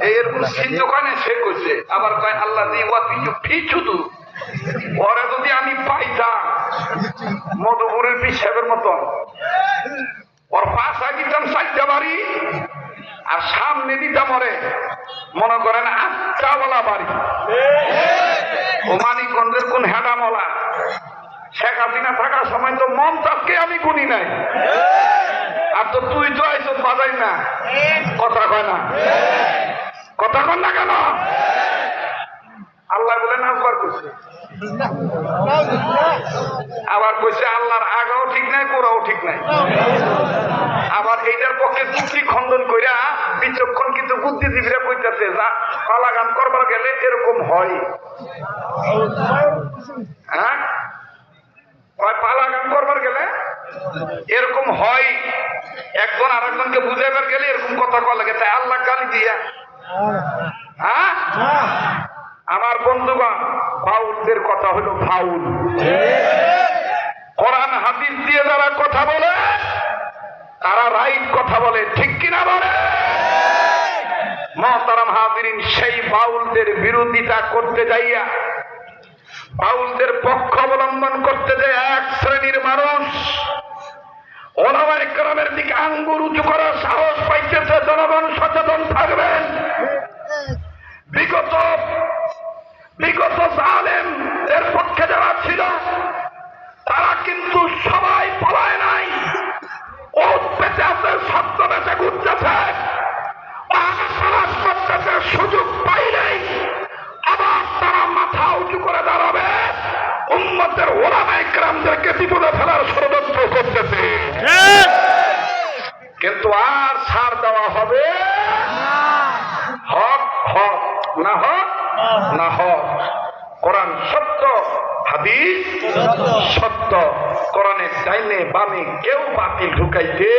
এরকম দোকানে সে করছে আবার কয় আল্লাহ শুধু ওরা যদি আমি পাইতাম মধুপুরের পিসাবের মতন ওর পাশা দিতাম চারটা বাড়ি আর সামনে দিতাম ওরে মনে করেন 8টাওয়ালা বাড়ি। ও মানিকগঞ্জের কোন হেডামলা শেখ হাসিনা থাকার সময় তো মমতাজকে আমি গুনি নাই, আর তো তুই তো আইস বাজাই না, কথা কয় না, কথা কন না কেন? আল্লাহ বলে নাজবার করছে, আবার কইছে আল্লাহর আগাও ঠিক নাই কোরাও ঠিক নাই। আবার এইটার পক্ষে যুক্তি খণ্ডন কইরা বিচক্ষণ কিন্তু বুদ্ধিজীবীরা কইতাছে যা পালা গান করবার গেলে এরকম হয়। হ্যাঁ, পালা গান করবার গেলে এরকম হয়, একজন আর একজনকে বুঝাইবার গেলে এরকম কথা কওয়া লাগে, তাই আল্লাহ গালি দিয়া। হ্যাঁ, আমার বন্ধুগণ, ফাউলদের কথা হলো ফাউল। কোরআন হাদিস দিয়ে যারা কথা বলে তারা রাইট কথা বলে, ঠিক কিনা বলে? মুহতারাম হাজিরিন, সেই ফাউলদের বিরোধিতা করতে যাইয়া, ফাউলদের পক্ষ অবলম্বন করতে যায় এক শ্রেণীর মানুষ ওলামায়ে কেরামের দিকে আঙ্গুল উঁচু করার সাহস পাইতেছে। জনগণ সচেতন থাকবেন। বিগত জালেম এর পক্ষে যারা ছিল তারা কিন্তু সবাই পলায় নাই, ওট পেতে আছে, সত্য বেঁচে ঘুরতেছে, সুযোগ পাইলেই আবার তারা মাথা উঁচু করে দাঁড়াবে, উম্মতের ওলামায়ে কেরামদেরকে বিপদে ফেলার ষড়যন্ত্র করতেছে। কিন্তু আর ছাড় দেওয়া হবে? হক হক, না হক না হক। কোরআন সত্য, হাদিস সত্য। কোরআনের ডাইনে বামে কেউ বাতিল ঢুকাইতে